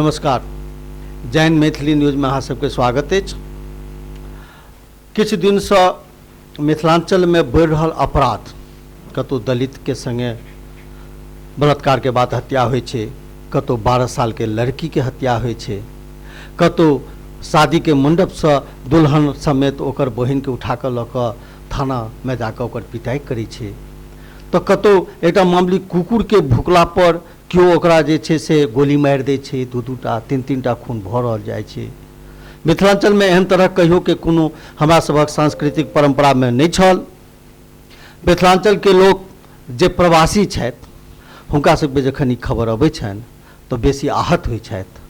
नमस्कार। जैन मैथिली न्यूज में अहाँ सबके स्वागत अछि। किछु दिनसँ मिथिलांचल में बढ़ि रहल अपराध, कतौ दलित के संगे बलात्कार के बाद हत्या होइ छै, कतौ 12 साल के लड़की के हत्या होइ छै, कतौ शादी के मंडप से दुल्हन समेत ओकर बहिन के उठा कऽ लऽ कऽ थाना में जाकर ओकर पिटाई करै छै, तो कतौ एकटा मामूली कुकुर के भुकला पर केओ ओकरा जे छै से गोली मारि दै छै, 2-2टा 3-3टा खून भऽ रहल जाइ छै। मिथिलांचल में एहन तरह कहियो के कोनो हमरा सभक सांस्कृतिक परंपरा में नहीं छल। मिथिलांचल के लोक जे प्रवासी छथि हुनका सबके जखन ई खबर अबै छनि तऽ बेसी आहत होइ छथि।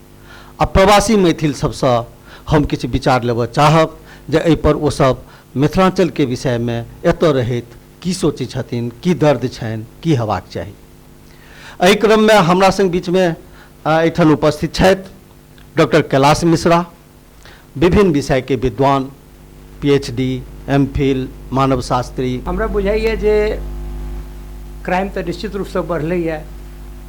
आ प्रवासी मैथिल सबसँ हम किछु विचार लेबऽ चाहब जे एहि पर ओ सब मिथिलांचल के विषय में एतऽ रहैत की सोचै छथिन, की दर्द छनि, की हेबाक चाही। एहि क्रम में हमरा संग बीच में एहिठाम उपस्थित छथि डॉक्टर कैलाश मिश्रा, विभिन्न विषय के विद्वान, PhD, MPhil, मानव शास्त्री। हमरा बुझाइए जे क्राइम तो निश्चित रूप से बढ़लैए।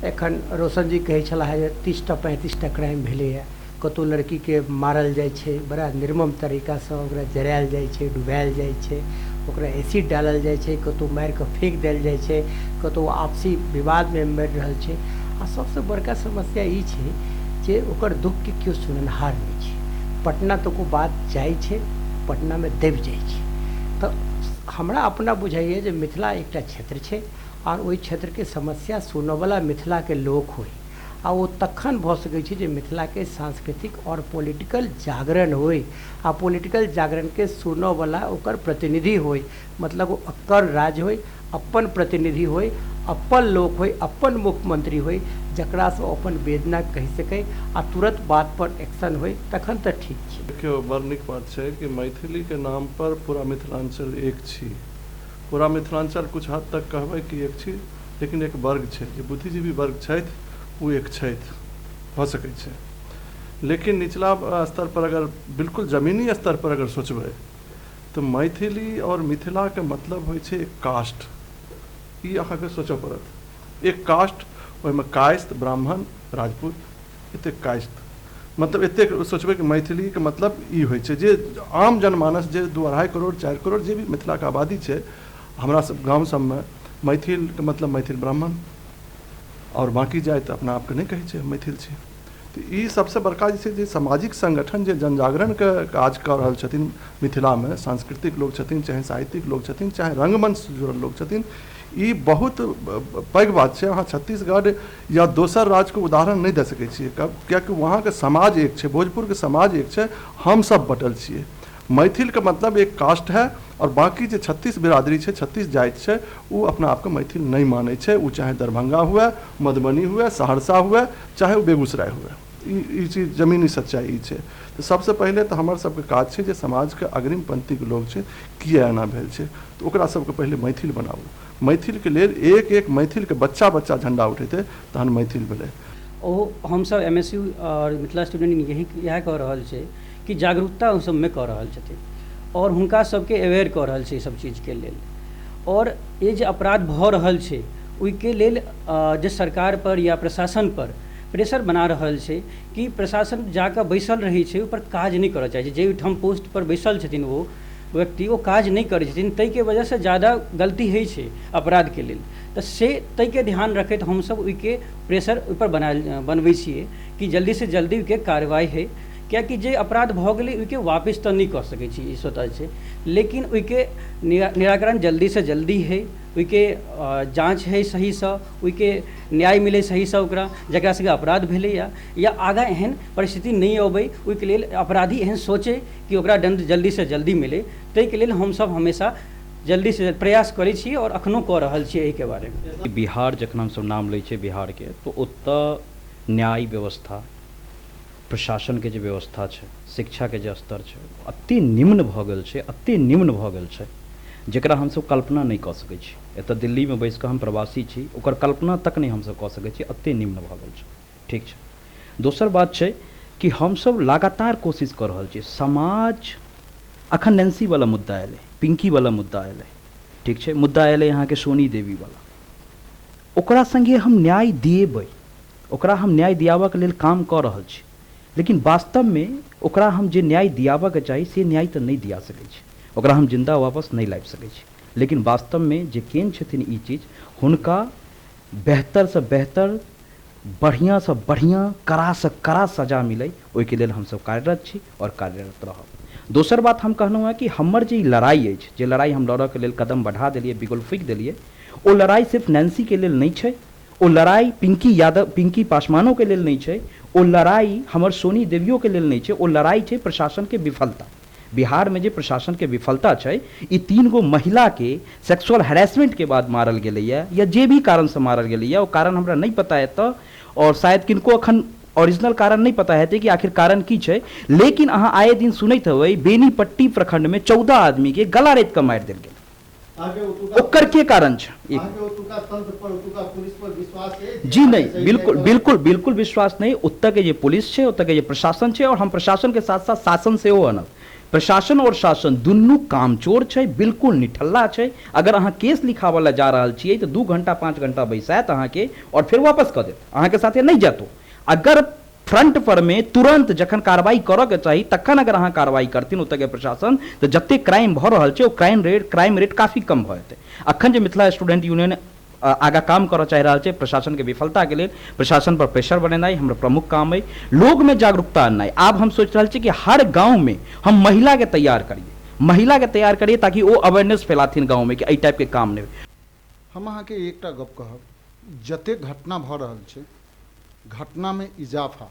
एखन रोशन जी कहै छलाह जे 30टा 35टा क्राइम भेलैए। कतौ लड़की के मारल जाइ छै, बड़ा निर्मम तरीका से ओकरा जरायल जाइ छै, डुबायल जाइ छै, ओकरा एसिड डालल जाइ छै, कतौ मारि कऽ फेंक देल जाइ छै, कतौ आपसी विवाद में मरि रहल छै। आ सबसे बड़का समस्या ई छै जे ओकर दुख के केओ सुननहार नहीं छै। पटना तक वो बात जाइ छै, पटना में दबि जाइ छै। तो हमरा अपना बुझाइए जे मिथिला एकटा क्षेत्र छै और ओहि क्षेत्र के समस्या सुनयवला मिथिला के लोक होय आ वो तखन भऽ सकै छै जे मिथिला के सांस्कृतिक और पॉलिटिकल जागरण होय आ पॉलिटिकल जागरण के सुनयवला ओकर प्रतिनिधि होय। मतलब वो ओकर राज्य होय, अपन प्रतिनिधि होय, अपन लोक होय, अपन मुख्यमंत्री होय, जकरा से अपन वेदना कहि सकै आ तुरंत बात पर एक्शन होय, तखन तऽ ठीक छै। देखियौ, बड़ नीक बात छै कि मैथिली के नाम पर पूरा मिथिलांचल एक छी। पूरा मिथिलांचल कुछ हद तक कहबै कि एक छी, लेकिन एक वर्ग छै जे बुद्धिजीवी वर्ग छथि वो एक छथि, भऽ सकै छै। लेकिन निचला स्तर पर अगर बिल्कुल जमीनी स्तर पर अगर सोचबै तो मैथिली और मिथिला के मतलब होइ छै एक कास्ट। ई अहाँके सोचऽ पड़त। एक कास्ट, ओहिमे कायस्थ, ब्राह्मण, राजपूत, एतेक कायस्थ, मतलब एतेक सोचबै कि मैथिली के मतलब ई होइ छै जे आम जनमानस जे 2-2.5 करोड़ 4 करोड़ जे भी मिथिला के आबादी छै, हमरा सब गाँव सबमे मैथिल के मतलब मैथिल ब्राह्मण और बाकी जाइत अपना आपके नहीं कहै छै मैथिल छै। तो ई सबसे बड़का जे सामाजिक संगठन जे जनजागरण के काज कऽ रहल छथिन मिथिला में, सांस्कृतिक लोग छथिन, चाहे साहित्यिक लोग छथिन, चाहे रंगमंच से जुड़ल लोग छथिन, ई बहुत पैघ बात छै। अहाँ छत्तीसगढ़ या दोसर राज्य के उदाहरण नहीं दे सकै छियै, कियाकि वहाँ के समाज एक छै, भोजपुर के समाज एक छै, हम सब बटल छियै। मैथिल के मतलब एक कास्ट है और बाकी जो 36 बिरादरी है, 36 जाति है, वो अपना आपके मैथिल नहीं माने छे। वो चाहे दरभंगा हुए, मधुबनी हुए, सहरसा हुए, चाहे वो बेगूसराय हुए, ई चीज जमीनी सच्चाई है। तो सबसे पहले तो हमार सबके काज है जे समाज के अग्रिम पंक्ति के लोग है किए एना भेल है, तो ओकरा सबके पहले मैथिल बनाबू। मैथिल के लेल एक एक मैथिल के बच्चा बच्चा झंडा उठेते तहन मैथिल भेलै। ओ हम सब MSU और मिथिला स्टूडेंट यही इएह कह रहल छै कि जागरूकता उन सब में कऽ रहल छथिन और हुनका सबके अवेयर कऽ रहल छै सब चीज के लेल। और ये जे अपराध भऽ रहल छै ओहिके लेल जे सरकार पर या प्रशासन पर प्रेशर बना रहल छै कि प्रशासन जाकऽ बैसल रहै छै, ऊपर काज नहीं करऽ चाहै छै। जे ठाम पोस्ट पर बैसल छथिन वो व्यक्ति वो काज नहीं करै छथिन, ताहिके वजह से ज़्यादा गलती होइ छै अपराध के लेल। तो से ताहिके ध्यान रखैत हमसब ओहिके प्रेशर ओहिपर बनबै छियै कि जल्दी से जल्दी ओहिके कार्रवाई है। कियाकि जे अपराध भऽ गेलै ओहिके वापस तऽ नहीं कऽ सकै छी, ई स्वतः छै, लेकिन ओहिके निराकरण जल्दी से जल्दी है, ओहिके जाँच है सही से, ओहिके न्याय मिले सही से ओकरा जकरा से अपराध भेलैया, या आगाँ एहन परिस्थिति नहीं अबै, ओहिके लेल अपराधी एहन सोचे कि ओकरा दंड जल्दी से जल्दी मिले। ताहिके लेल हमसब हमेशा जल्दी से प्रयास करै छी और अखनो कऽ रहल छी एहिके बारेमे। बिहार जखन हमसब नाम लै छियै बिहारके, तो ओतऽ न्याय व्यवस्था, प्रशासन के जे व्यवस्था छै, शिक्षा के जे स्तर छै, अति निम्न भऽ गेल छै, अति निम्न भऽ गेल छै, जकरा हमसब कल्पना नहीं कऽ सकै छी। एतऽ दिल्ली में बैस कऽ हम प्रवासी छी, ओकर कल्पना तक नहीं हमसब कऽ सकै छी, अति निम्न भऽ गेल छै। ठीक छै। दोसर बात छै कि हमसब लगातार कोशिश कऽ रहल छी। समाज अखन नैन्सी वाला मुद्दा एलै, पिंकी वाला मुद्दा एलै, ठीक छै, मुद्दा एलै यहाँ के सोनी देवी वाला, ओकरा संगे हम न्याय दिएबै, ओकरा हम न्याय दियाबऽ के लेल काम कऽ रहल छी, लेकिन वास्तव में ओकरा हम जे न्याय दियाबऽ के चाही से न्याय तऽ नहीं दिया सकै छी, ओकरा हम जिंदा वापस नहीं लाबि सकै छी। लेकिन वास्तव में जे केन छथिन ई चीज, हुनका बेहतर से बेहतर, बढ़िया से बढ़िया, कड़ा से कड़ा सजा मिले, ओहिके लेल हमसब कार्यरत छी और कार्यरत रहब। दोसर बात हम कहलहुँ है कि हमर जे लड़ाई अछि, जे लड़ाई हम लड़ऽ के लेल कदम बढ़ा देलिए, बिगुल फूंकि देलिए, ओ लड़ाई सिर्फ नैन्सी के लेल नहीं छै, ओ लड़ाई पिंकी पासवानों के लेल नहीं छै, ओ लड़ाई हमर सोनी देवियों के लेल नहीं छै, ओ लड़ाई छै प्रशासन के विफलता। बिहार में जे प्रशासन के विफलता छै, ई 3 गो महिला के सेक्सुअल हैरेसमेंट के बाद मारल गेलैया, या जे भी कारण से मारल गेलैया, ओ कारण हमरा नहीं पता है तो, और शायद किनको अखन ओरिजिनल कारण नहीं पता है कि आखिर कारण की छै। लेकिन अहाँ आए दिन सुनैत हेबै बेनीपट्टी प्रखंड में 14 आदमी के गला रेत के मारि देल गेल। ओकर के कारण छै? जी नहीं, बिल्कुल बिल्कुल बिल्कुल विश्वास नहीं। उत्तर के जे पुलिस छै, उत्तर के जे प्रशासन छै, और हम प्रशासन के साथ साथ शासन से हो अनब। प्रशासन और शासन दुनू कामचोर छै, बिल्कुल निठल्ला छै। अगर अहाँ केस लिखावऽ ला जा रहल छियै तो 2 घंटा 5 घंटा बैसायत अहाँ के और फिर वापस कऽ देत, अहाँ के साथे नहीं जातो। अगर फ्रंट पर में तुरंत जखन कार्रवाई करऽ के चाही तखन अगर अहाँ कार्रवाई करथिन ओतऽ के प्रशासन, तो जते क्राइम भऽ रहल छै, ओ क्राइम रेट काफी कम भऽ जेतै। अखन जे मिथिला स्टूडेंट यूनियन आगा काम करऽ चाहि रहल छै प्रशासन के विफलता के लेल, प्रशासन पर प्रेशर बनेनाइ हमर प्रमुख काम है, लोग में जागरूकता आननाइ। आब हम सोच रहल छी कि हर गांव में हम महिला के तैयार करिए, ताकि वो अवेयरनेस फैलाथिन गांव में कि एहि टाइप के काम नहीं। हम अहाँ के एकटा गप कहब, जते घटना भऽ रहल छै, घटना में इजाफा,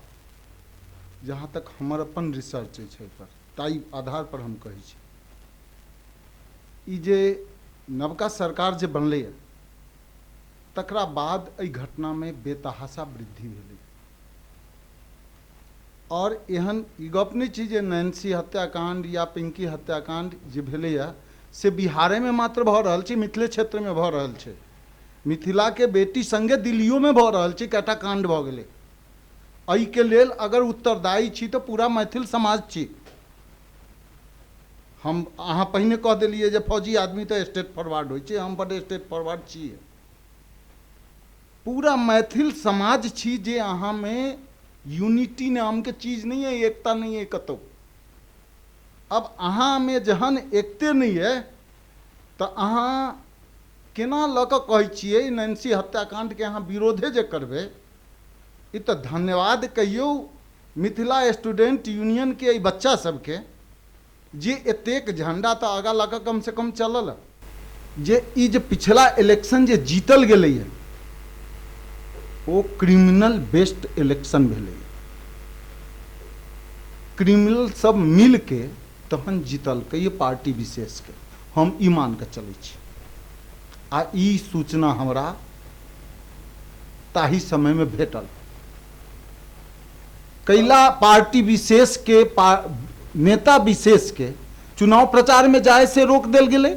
जहाँ तक हमर अपन रिसर्च छै पर, ताई आधार पर हम कहै छी, ई जे नवका सरकार जे बनलै, तकरा बाद एहि घटना में बेतहाशा वृद्धि भेलै। और एहन ई गप नहीं छै जे नैन्सी हत्याकांड या पिंकी हत्याकांड जे भेलैया से बिहारे में मात्र भऽ रहल छै, मिथिले क्षेत्र में भऽ रहल छै। मिथिला के बेटी संगे दिल्लियों में भऽ रहल छै, कएटा कांड भऽ गेलै। एहि के लेल अगर उत्तरदायी छी तो पूरा मैथिल समाज छी। हम अहाँ पहिने कह देलिए जे फौजी आदमी तो स्टेट फॉरवर्ड होइ छै, हम बड़े स्टेट फॉरवर्ड छियै। पूरा मैथिल समाज छी जे अहाँ में यूनिटी नाम के चीज नहीं है, एकता नहीं है कतौ। अब अहाँ में जहन एकते नहीं है तो अहाँ केना लऽ कऽ कहै छियै नैन्सी हत्याकांड के अहाँ विरोधे जे करबै, ई तो धन्यवाद कहियो मिथिला स्टूडेंट यूनियन के बच्चा सबके जे एतेक झंडा तो आगा लऽ कऽ कम से कम चलल। जे ई जे पिछला इलेक्शन जे जीतल गेलै है, वो क्रिमिनल बेस्ड इलेक्शन भेलै। क्रिमिनल सब मिल के तहन जीतल के, ये पार्टी विशेष के, हम ई मान के चलै छी। आ ई सूचना हमरा ताही समय में भेटल। कैला पार्टी विशेष के नेता विशेष के चुनाव प्रचार में जाए से रोक देल गेलै।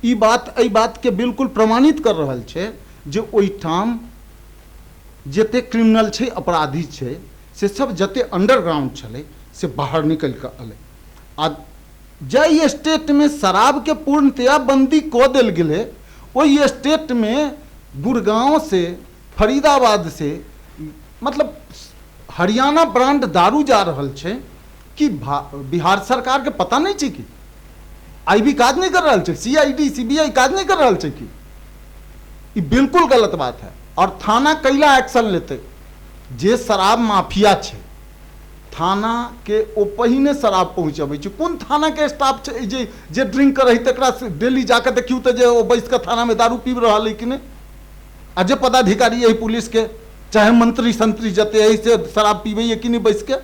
ई बात एहि बात के बिल्कुल प्रमाणित कर रहल छै जे ओहिठाम जते क्रिमिनल छै, अपराधी छै, से सब जते अंडरग्राउंड छलै से बाहर निकल कऽ अलै। आ जाहि स्टेट में शराब के पूर्णतया बंदी कऽ देल गेलै, ओहि स्टेट में गुड़गांव से, फरीदाबाद से, मतलब हरियाणा ब्रांड दारू जा रहल छै कि बिहार सरकार के पता नहीं छै कि आईबी काज नहीं कर रहल छै, सीआईडी सीबीआई काज नहीं कर रहल छै कि? ई बिल्कुल गलत बात है। और थाना कैला एक्शन लेते, जे शराब माफिया छै थाना के ओ पहिने शराब पहुँचबै छै। कोन थाना के स्टाफ छै जे ड्रिंक करै तकरा डेली जाके देखियो तो जे ओ बैस के थाना में दारू पीब रहल है कि नहीं? आ जे पदाधिकारी है पुलिस के चाहे मंत्री संतरी जते है से शराब पीबे कि नहीं बैस के?